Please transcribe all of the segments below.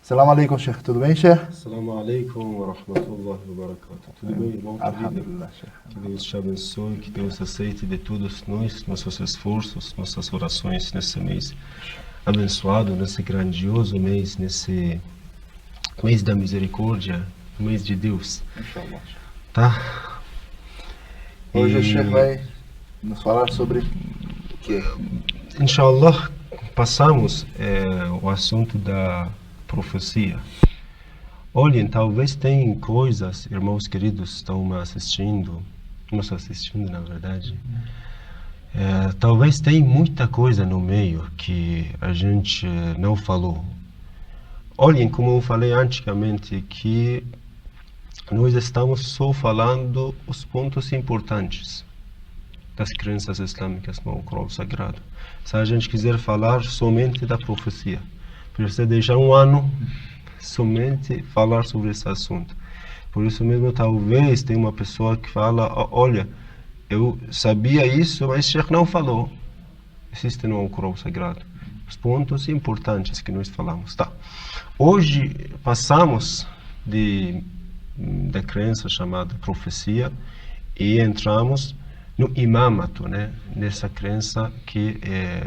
Salam alaikum, Sheikh. Tudo bem, Sheikh? Assalamu alaikum wa rahmatullahi wa barakatuh. Tudo bem, irmão? Alhamdulillah, Sheikh. Que Deus te abençoe, que Deus aceite de todos nós, nossos esforços, nossas orações nesse mês abençoado, nesse grandioso mês, nesse mês da misericórdia, mês de Deus. Inshallah. Tá? Hoje o Sheikh vai nos falar sobre o quê? Inshallah, passamos o assunto da profecia. Olhem, talvez tem coisas, irmãos queridos, estão me assistindo, nos assistindo na verdade. Talvez tem muita coisa no meio que a gente não falou. Olhem, como eu falei antigamente, que nós estamos só falando os pontos importantes das crenças islâmicas no Alcorão Sagrado. Se a gente quiser falar somente da profecia, precisa deixar um ano somente falar sobre esse assunto. Por isso mesmo, talvez tenha uma pessoa que fala, olha, eu sabia isso, mas Sheikh não falou. Existe no Alcorão Sagrado os pontos importantes que nós falamos. Tá. Hoje passamos da crença chamada profecia e entramos no imamato, né? Nessa crença que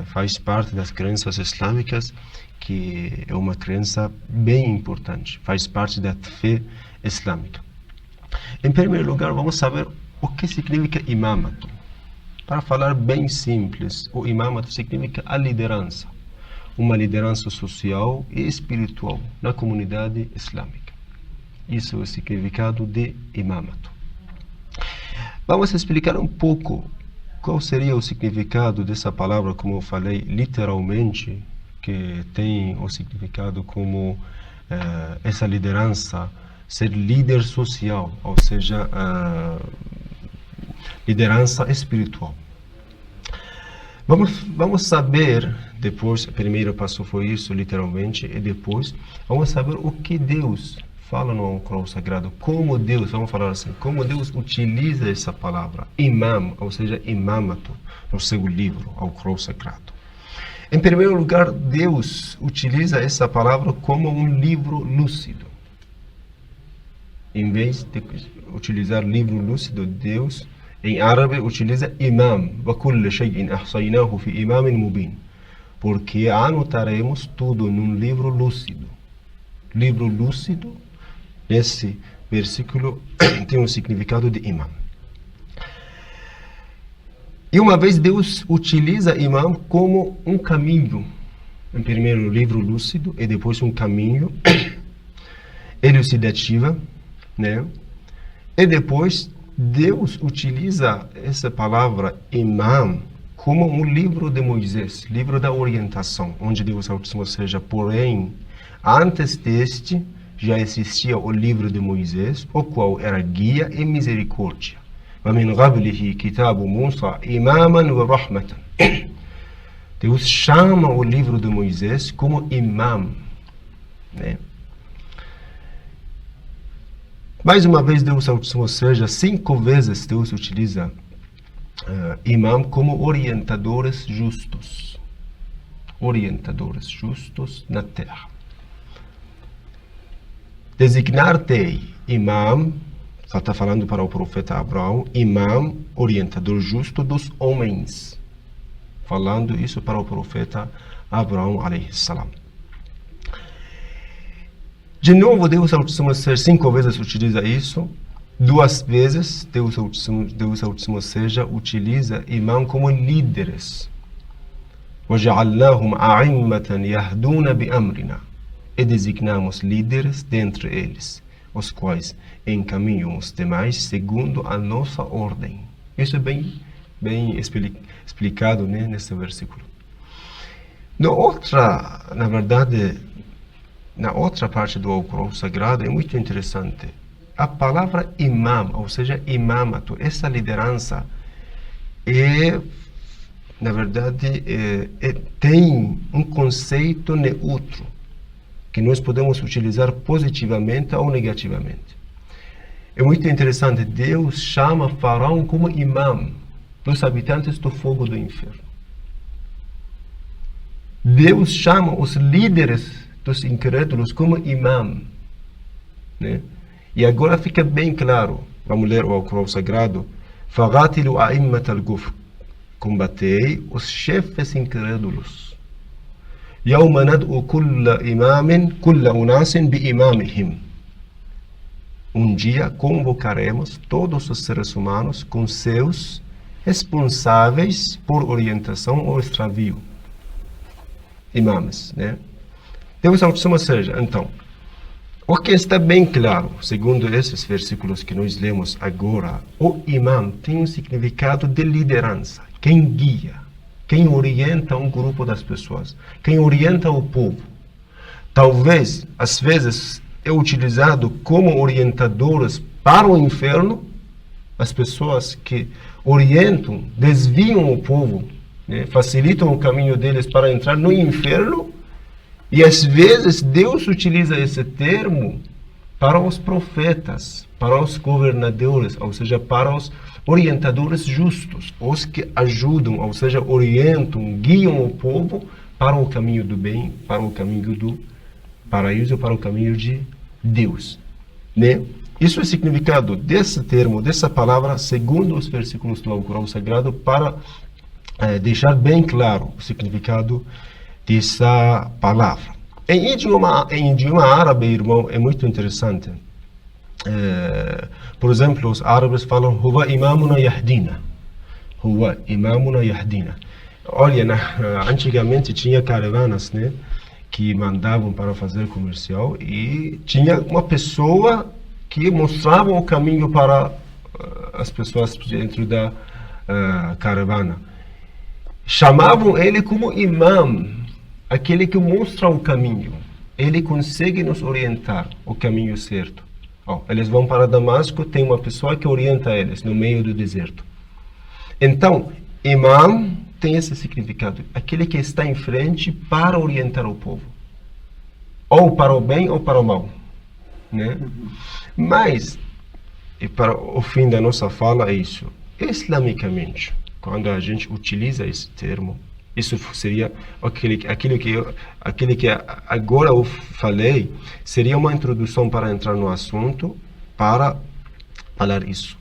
faz parte das crenças islâmicas, que é uma crença bem importante, faz parte da fé islâmica. Em primeiro lugar, vamos saber o que significa imamato. Para falar bem simples, o imamato significa a liderança, uma liderança social e espiritual na comunidade islâmica. Isso é o significado de imamato. Vamos explicar um pouco qual seria o significado dessa palavra, como eu falei, literalmente, que tem o significado como essa liderança, ser líder social, ou seja, liderança espiritual. Vamos saber, depois, o primeiro passo foi isso, literalmente, e depois vamos saber o que Deus fala no Alcorão Sagrado, como Deus, vamos falar assim, como Deus utiliza essa palavra, imam, ou seja, imamato, no seu livro, Alcorão Sagrado. Em primeiro lugar, Deus utiliza essa palavra como um livro lúcido. Em vez de utilizar livro lúcido, Deus, em árabe, utiliza imam, وَكُلَّ شَيْءٍ أَحْصَيْنَاهُ فِي إِمَامٍ مُبِينٍ, porque anotaremos tudo num livro lúcido. Livro lúcido, nesse versículo, tem um significado de imam. E uma vez Deus utiliza imam como um caminho, em primeiro livro lúcido e depois um caminho elucidativa, né? E depois Deus utiliza essa palavra imam como um livro de Moisés, livro da orientação, onde Deus Altíssimo seja, porém, antes deste já existia o livro de Moisés, o qual era guia e misericórdia. وَمِنْ قَبْلِهِ كِتَابُ مُوسَى إِمَامًا وَرَحْمَةً. Deus chama o livro de Moisés como imam, né? Mais uma vez, Deus Altíssimo seja, 5 vezes Deus utiliza imam como orientadores justos. Orientadores justos na terra. Designar-te imam, só está falando para o profeta Abraão, imam, orientador justo dos homens. Falando isso para o profeta Abraão, alayhi salam. De novo, Deus Altíssimo Ser 5 vezes utiliza isso. 2 vezes, Deus Altíssimo Seja utiliza imam como líderes. وَجَعَلْنَاهُمْ أَعِمَّةً يَهْدُونَ بِأَمْرِنَا. E designamos líderes dentre eles, os quais encaminham os demais segundo a nossa ordem. Isso é bem explicado, né, nesse versículo. Na outra parte do Alcorão Sagrado é muito interessante. A palavra imam, ou seja, imamato, essa liderança na verdade, tem um conceito neutro que nós podemos utilizar positivamente ou negativamente. É muito interessante, Deus chama Faraó como imam dos habitantes do fogo do inferno. Deus chama os líderes dos incrédulos como imam, né? E agora fica bem claro, vamos ler o Alcorão Sagrado, فَغَاتِلُوا أَئِمَّةَ الْكُفْرِ, combatei os chefes incrédulos. يَوْمَ نَدْعُ كُلَّ أُنَاسٍ بِإِمَامِهِمْ. Dia convocaremos todos os seres humanos com seus responsáveis por orientação ou extravio. Imames, né? Deus ou seja, então, o que está bem claro, segundo esses versículos que nós lemos agora, o imam tem um significado de liderança, quem guia, quem orienta um grupo das pessoas, quem orienta o povo. Talvez, às vezes, é utilizado como orientadores para o inferno, as pessoas que orientam, desviam o povo, né, facilitam o caminho deles para entrar no inferno, e às vezes Deus utiliza esse termo para os profetas, para os governadores, ou seja, para os orientadores justos, os que ajudam, ou seja, orientam, guiam o povo para o caminho do bem, para o caminho do paraíso, para o caminho de Deus, né? Isso é o significado desse termo, dessa palavra, segundo os versículos do Alcorão Sagrado, para deixar bem claro o significado dessa palavra. Em idioma árabe, irmão, é muito interessante. Por exemplo, os árabes falam Huwa imamuna yahdina. Huwa imamuna yahdina. Olha, antigamente tinha caravanas, né, que mandavam para fazer comercial e tinha uma pessoa que mostrava o caminho para as pessoas dentro da caravana. Chamavam ele como imam, aquele que mostra o caminho. Ele consegue nos orientar o caminho certo. Eles vão para Damasco, tem uma pessoa que orienta eles no meio do deserto. Então, imam tem esse significado, aquele que está em frente para orientar o povo, ou para o bem ou para o mal, né? Mas, e para o fim da nossa fala é isso, islamicamente, quando a gente utiliza esse termo, isso seria aquilo que agora eu falei, seria uma introdução para entrar no assunto, para falar isso.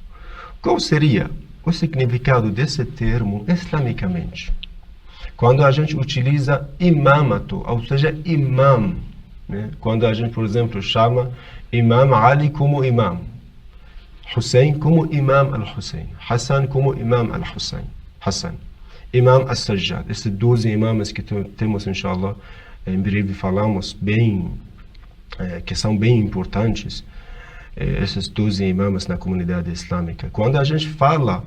Qual seria o significado desse termo islamicamente? Quando a gente utiliza imamato, ou seja, imam, né? Quando a gente, por exemplo, chama Imam Ali como imam, Hussein como imam al-Hussein, Hassan como imam al-Hussein, Hassan, imam al-Sajjad, esses 12 imams que temos, inshallah, em breve falamos bem, que são bem importantes, esses 12 imams na comunidade islâmica. Quando a gente fala,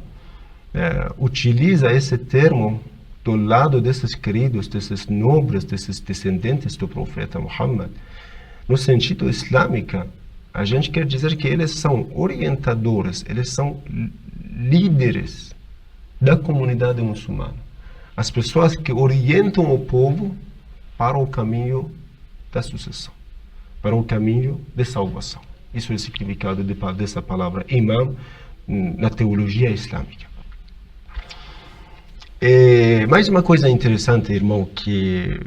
utiliza esse termo do lado desses queridos, desses nobres, desses descendentes do profeta Muhammad, no sentido islâmico, a gente quer dizer que eles são orientadores, eles são líderes da comunidade muçulmana. As pessoas que orientam o povo para o caminho da sucessão, para o caminho de salvação. Isso é o significado dessa palavra imam na teologia islâmica. Mais uma coisa interessante, irmão, que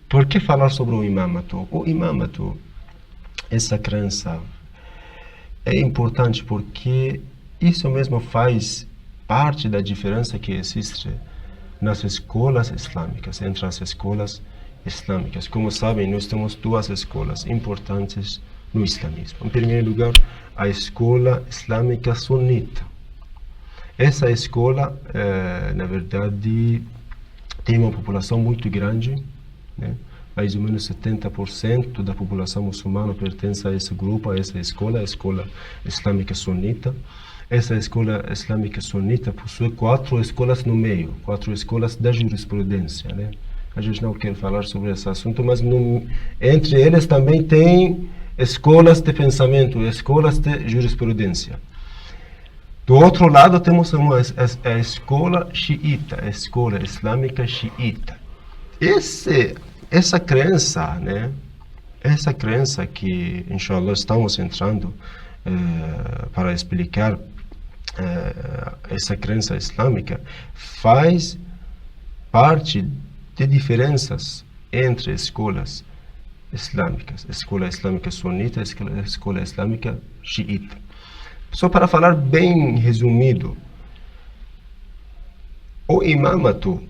por que falar sobre o imamato? O imamato, essa crença, é importante porque isso mesmo faz parte da diferença que existe nas escolas islâmicas, entre as escolas islâmicas. Como sabem, nós temos duas escolas importantes no islamismo. Em primeiro lugar, a escola islâmica sunita. Essa escola, na verdade, tem uma população muito grande, né? Mais ou menos 70% da população muçulmana pertence a esse grupo, a essa escola, a escola islâmica sunita. Essa escola islâmica sunita possui 4 escolas no meio, 4 escolas da jurisprudência, né? A gente não quer falar sobre esse assunto, mas entre eles também tem escolas de pensamento, escolas de jurisprudência. Do outro lado temos a escola xiita, a escola islâmica xiita. Essa crença, né? Essa crença que, inshallah, estamos entrando para explicar essa crença islâmica, faz parte de diferenças entre escolas islâmicas, escola islâmica sunita, escola islâmica xiita. Só para falar bem resumido, o imamato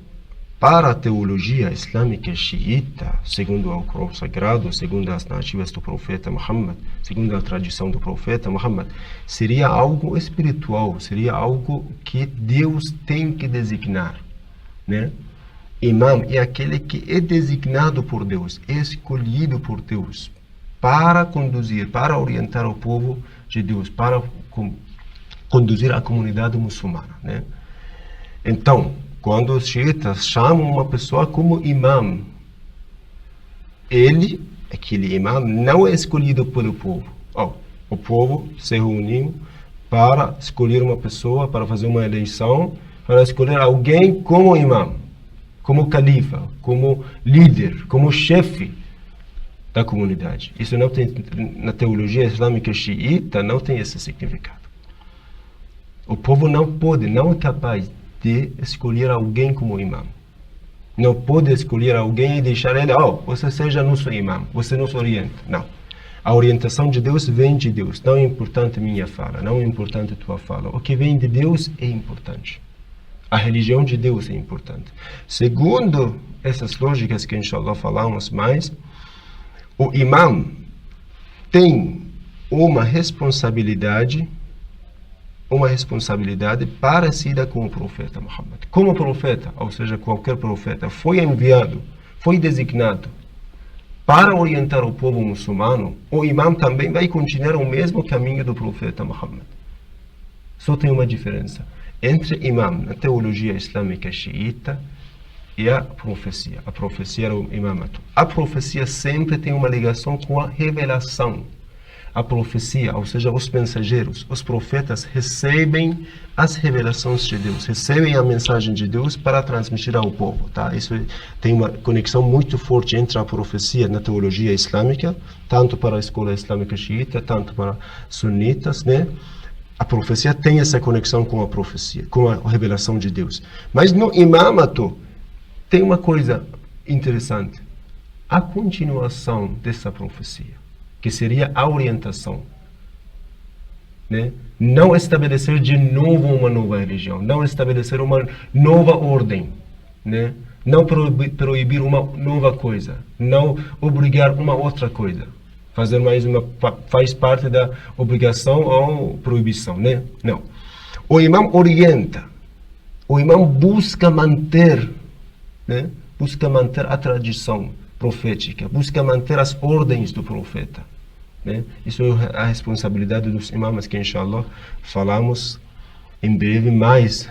para a teologia islâmica xiita, segundo o Corão Sagrado, segundo as narrativas do profeta Muhammad, segundo a tradição do profeta Muhammad, seria algo espiritual, seria algo que Deus tem que designar, né? Imam é aquele que é designado por Deus, é escolhido por Deus para conduzir, para orientar o povo de Deus, para conduzir a comunidade muçulmana, né? Então, quando os xiitas chamam uma pessoa como imam, aquele imam, não é escolhido pelo povo. O povo se reuniu para escolher uma pessoa, para fazer uma eleição, para escolher alguém como imam, como califa, como líder, como chefe da comunidade. Isso não tem, na teologia islâmica xiita, não tem esse significado. O povo não é capaz de escolher alguém como imam. Não pode escolher alguém e deixar ele, você seja nosso imam, você nos orienta. Não. A orientação de Deus vem de Deus. Não é importante minha fala, não é importante tua fala. O que vem de Deus é importante. A religião de Deus é importante. Segundo essas lógicas que, inshallah, falamos mais, o imam tem uma responsabilidade parecida com o profeta Muhammad. Como profeta, ou seja, qualquer profeta, foi enviado, foi designado para orientar o povo muçulmano, o imam também vai continuar o mesmo caminho do profeta Muhammad. Só tem uma diferença entre imam na teologia islâmica xiita e a profecia. A profecia é o imamato. A profecia sempre tem uma ligação com a revelação. A profecia, ou seja, os mensageiros, os profetas recebem as revelações de Deus, recebem a mensagem de Deus para transmitir ao povo, tá? Isso tem uma conexão muito forte entre a profecia na teologia islâmica, tanto para a escola islâmica xiita, tanto para sunitas, né? A profecia tem essa conexão com a profecia, com a revelação de Deus. Mas no imamato tem uma coisa interessante, a continuação dessa profecia, que seria a orientação, né? Não estabelecer de novo uma nova religião, não estabelecer uma nova ordem, né? Não proibir uma nova coisa, não obrigar uma outra coisa, fazer mais faz parte da obrigação ou proibição, né? Não. O imam orienta, o imam busca manter, né? Busca manter a tradição profética, busca manter as ordens do profeta, né? Isso é a responsabilidade dos imãs, que inshallah falamos em breve mais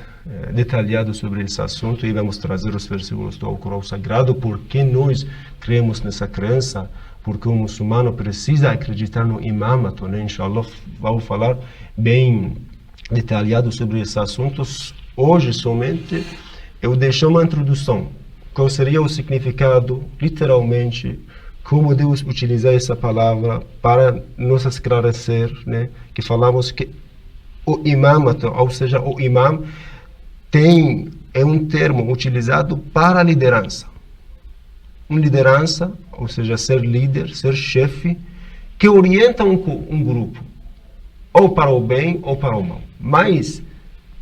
detalhado sobre esse assunto, e vamos trazer os versículos do Alcorão Sagrado, porque nós cremos nessa crença, porque o muçulmano precisa acreditar no imamato, né? Inshallah vamos falar bem detalhado sobre esses assuntos. Hoje somente eu deixo uma introdução. Qual seria o significado, literalmente, como Deus utiliza essa palavra para nos esclarecer, né? Que falamos que o imamato, ou seja, o imam, é um termo utilizado para a liderança. Uma liderança, ou seja, ser líder, ser chefe, que orienta um grupo, ou para o bem ou para o mal. Mas,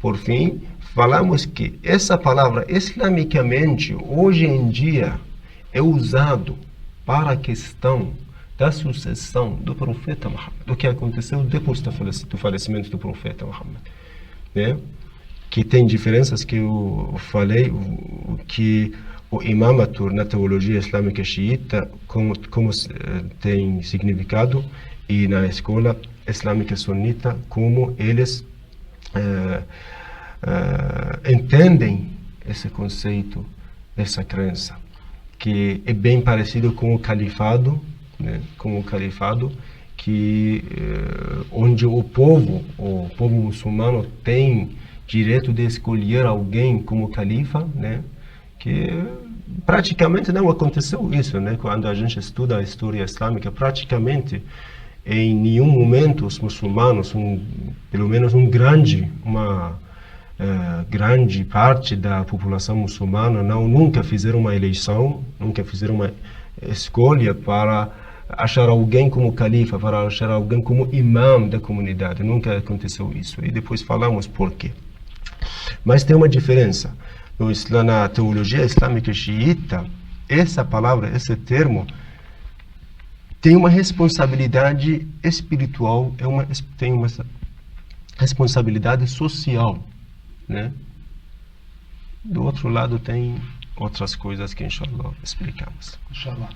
por fim, falamos que essa palavra, islamicamente, hoje em dia, é usado para a questão da sucessão do profeta Muhammad, do que aconteceu depois do falecimento do profeta Muhammad, né? Que tem diferenças que eu falei, que o imamato na teologia islâmica xiita, como tem significado, e na escola islâmica sunita, como eles entendem esse conceito, essa crença, que é bem parecido com o califado, né? Com o califado, que onde o povo muçulmano tem direito de escolher alguém como califa, né? Que praticamente não aconteceu isso, né? Quando a gente estuda a história islâmica, praticamente em nenhum momento os muçulmanos, pelo menos uma grande parte da população muçulmana nunca fizeram uma eleição, nunca fizeram uma escolha para achar alguém como califa, para achar alguém como imã da comunidade. Nunca aconteceu isso. E depois falamos por quê. Mas tem uma diferença. No Islã, na teologia islâmica xiita, essa palavra, esse termo, tem uma responsabilidade espiritual, tem uma responsabilidade social, né? Do outro lado tem outras coisas que, inshallah, explicamos. Inshallah.